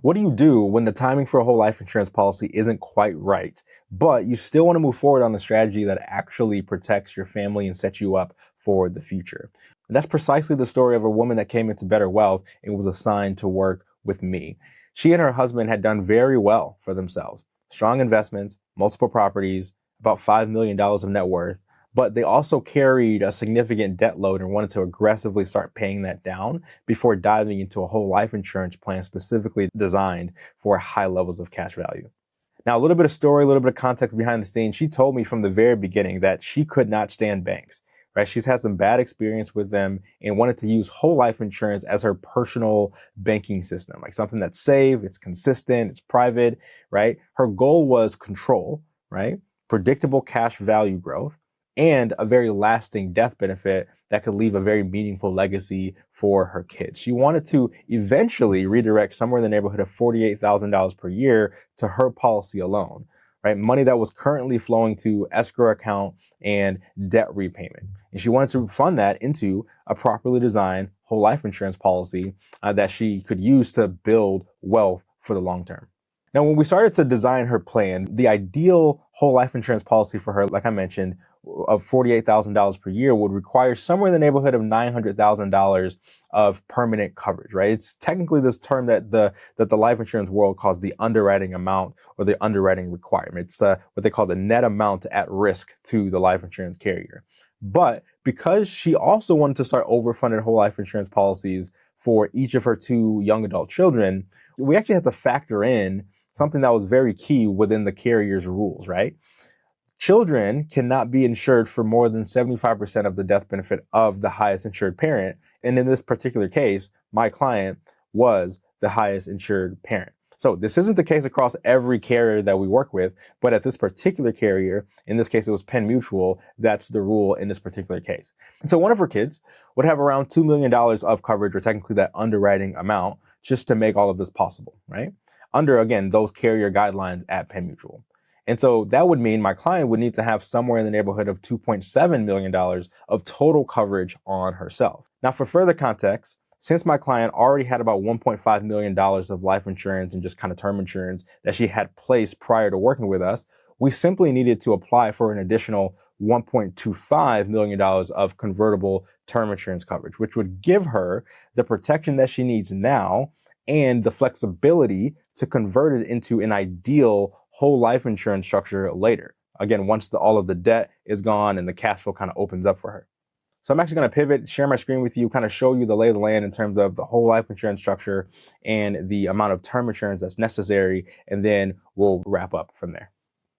What do you do when the timing for a whole life insurance policy isn't quite right, but you still want to move forward on a strategy that actually protects your family and sets you up for the future? And that's precisely the story of a woman that came into BetterWealth and was assigned to work with me. She and her husband had done very well for themselves. Strong investments, multiple properties, about $5 million of net worth, but they also carried a significant debt load and wanted to aggressively start paying that down before diving into a whole life insurance plan specifically designed for high levels of cash value. Now, a little bit of story, a little bit of context behind the scenes. She told me from the very beginning that she could not stand banks, right? She's had some bad experience with them and wanted to use whole life insurance as her personal banking system, like something that's safe, it's consistent, it's private, right? Her goal was control, right? Predictable cash value growth, and a very lasting death benefit that could leave a very meaningful legacy for her kids. She wanted to eventually redirect somewhere in the neighborhood of $48,000 per year to her policy alone, right? Money that was currently flowing to escrow account and debt repayment. And she wanted to fund that into a properly designed whole life insurance policy that she could use to build wealth for the long term. Now, when we started to design her plan, the ideal whole life insurance policy for her, like I mentioned, of $48,000 per year would require somewhere in the neighborhood of $900,000 of permanent coverage, right? It's technically this term that the life insurance world calls the underwriting amount or the underwriting requirement. It's what they call the net amount at risk to the life insurance carrier. But because she also wanted to start overfunded whole life insurance policies for each of her two young adult children, we actually have to factor in something that was very key within the carrier's rules, right? Children cannot be insured for more than 75% of the death benefit of the highest insured parent. And in this particular case, my client was the highest insured parent. So this isn't the case across every carrier that we work with, but at this particular carrier, in this case, it was Penn Mutual, that's the rule in this particular case. And so one of her kids would have around $2 million of coverage, or technically that underwriting amount, just to make all of this possible, right? Under, again, those carrier guidelines at Penn Mutual. And so that would mean my client would need to have somewhere in the neighborhood of $2.7 million of total coverage on herself. Now, for further context, since my client already had about $1.5 million of life insurance and just kind of term insurance that she had placed prior to working with us, we simply needed to apply for an additional $1.25 million of convertible term insurance coverage, which would give her the protection that she needs now and the flexibility to convert it into an ideal whole life insurance structure later. Again, once all of the debt is gone and the cash flow kind of opens up for her. So I'm actually going to pivot, share my screen with you, kind of show you the lay of the land in terms of the whole life insurance structure and the amount of term insurance that's necessary, and then we'll wrap up from there.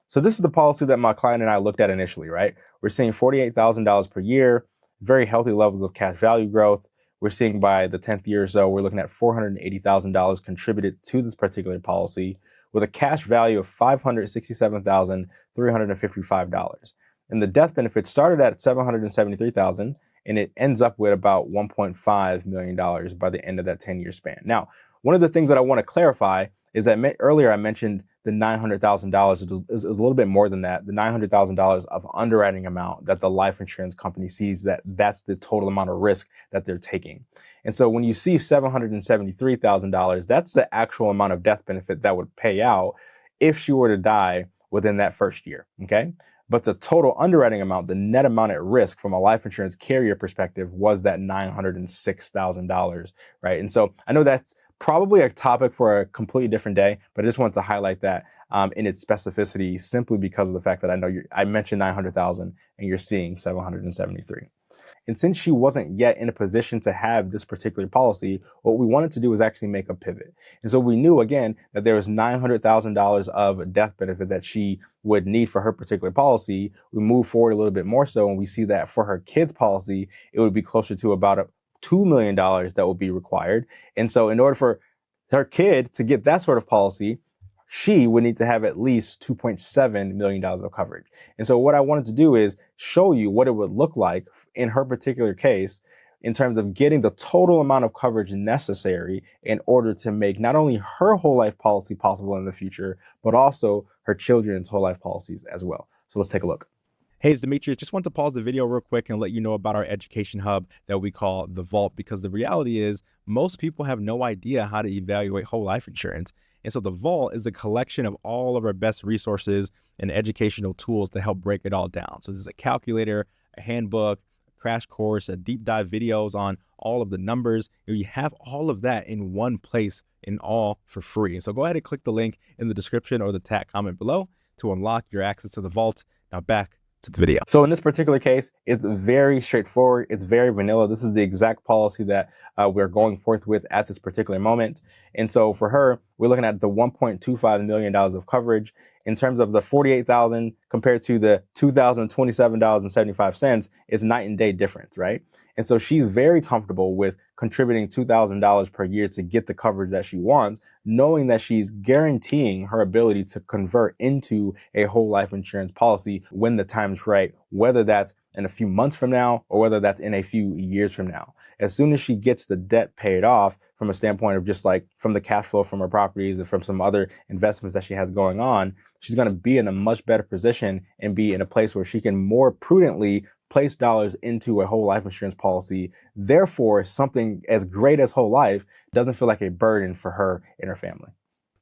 So this is the policy that my client and I looked at initially, right? We're seeing $48,000 per year, very healthy levels of cash value growth. We're seeing by the 10th year or so, we're looking at $480,000 contributed to this particular policy with a cash value of $567,355. And the death benefit started at $773,000 and it ends up with about $1.5 million by the end of that 10-year span. Now, one of the things that I want to clarify is that earlier I mentioned the $900,000 is a little bit more than that. The $900,000 of underwriting amount that the life insurance company sees that's the total amount of risk that they're taking. And so when you see $773,000, that's the actual amount of death benefit that would pay out if she were to die within that first year, okay? But the total underwriting amount, the net amount at risk from a life insurance carrier perspective was that $906,000, right? And so I know that's probably a topic for a completely different day, but I just wanted to highlight that in its specificity simply because of the fact that I mentioned 900,000 and you're seeing 773. And since she wasn't yet in a position to have this particular policy, what we wanted to do was actually make a pivot. And so we knew, again, that there was $900,000 of death benefit that she would need for her particular policy. We move forward a little bit more so, and we see that for her kids' policy, it would be closer to about $2 million that would be required. And so in order for her kid to get that sort of policy, she would need to have at least $2.7 million of coverage. And so what I wanted to do is show you what it would look like in her particular case in terms of getting the total amount of coverage necessary in order to make not only her whole life policy possible in the future, but also her children's whole life policies as well. So let's take a look. Hey, it's Demetrius. Just want to pause the video real quick and let you know about our education hub that we call the Vault, because the reality is most people have no idea how to evaluate whole life insurance. And so the Vault is a collection of all of our best resources and educational tools to help break it all down. So there's a calculator, a handbook, a crash course, a deep dive videos on all of the numbers. You have all of that in one place and all for free. And so go ahead and click the link in the description or the tag comment below to unlock your access to the Vault. Now back to the video. So in this particular case, it's very straightforward. It's very vanilla. This is the exact policy that we're going forth with at this particular moment. And so for her, we're looking at the $1.25 million of coverage. In terms of the $48,000 compared to the $2,027.75, it's night and day difference, right? And so she's very comfortable with contributing $2,000 per year to get the coverage that she wants, knowing that she's guaranteeing her ability to convert into a whole life insurance policy when the time's right, whether that's in a few months from now or whether that's in a few years from now. As soon as she gets the debt paid off, from a standpoint of just like from the cash flow from her properties and from some other investments that she has going on, she's going to be in a much better position and be in a place where she can more prudently place dollars into a whole life insurance policy. Therefore, something as great as whole life doesn't feel like a burden for her and her family.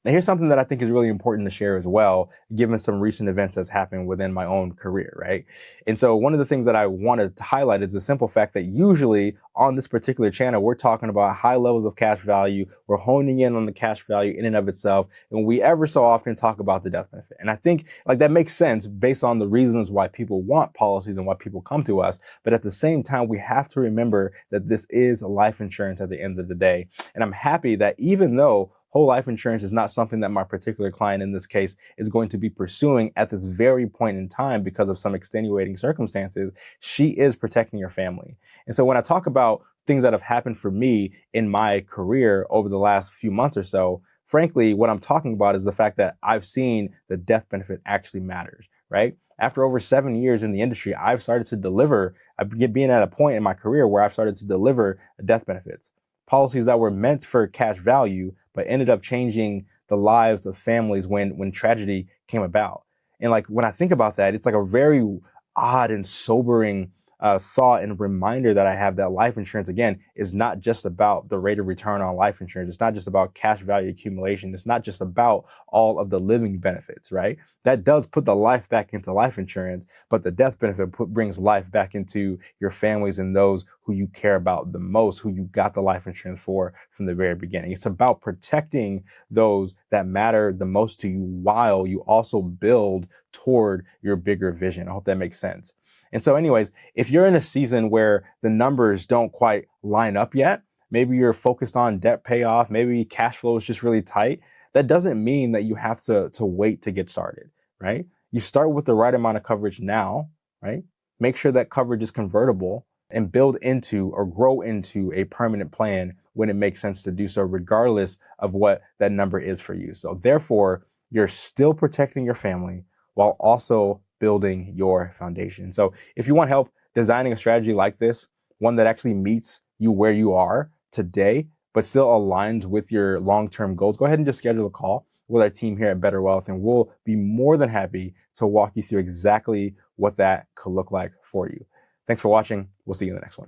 Now, here's something that I think is really important to share as well, given some recent events that's happened within my own career, right? And so one of the things that I wanted to highlight is the simple fact that usually on this particular channel, we're talking about high levels of cash value. We're honing in on the cash value in and of itself. And we ever so often talk about the death benefit. And I think like that makes sense based on the reasons why people want policies and why people come to us. But at the same time, we have to remember that this is life insurance at the end of the day. And I'm happy that even though whole life insurance is not something that my particular client in this case is going to be pursuing at this very point in time because of some extenuating circumstances, she is protecting her family. And so when I talk about things that have happened for me in my career over the last few months or so, frankly, what I'm talking about is the fact that I've seen the death benefit actually matters, right? After over 7 years in the industry, I've started to deliver, being at a point in my career where I've started to deliver death benefits. Policies that were meant for cash value, but ended up changing the lives of families when tragedy came about. And like when I think about that, it's like a very odd and sobering thought and reminder that I have that life insurance, again, is not just about the rate of return on life insurance. It's not just about cash value accumulation. It's not just about all of the living benefits, right? That does put the life back into life insurance, but the death benefit brings life back into your families and those who you care about the most, who you got the life insurance for from the very beginning. It's about protecting those that matter the most to you while you also build toward your bigger vision. I hope that makes sense. And so anyways, if you're in a season where the numbers don't quite line up yet, maybe you're focused on debt payoff, maybe cash flow is just really tight, that doesn't mean that you have to wait to get started, right? You start with the right amount of coverage now, right? Make sure that coverage is convertible and build into or grow into a permanent plan when it makes sense to do so, regardless of what that number is for you. So therefore, you're still protecting your family while also building your foundation. So if you want help designing a strategy like this, one that actually meets you where you are today, but still aligns with your long-term goals, go ahead and just schedule a call with our team here at BetterWealth, and we'll be more than happy to walk you through exactly what that could look like for you. Thanks for watching. We'll see you in the next one.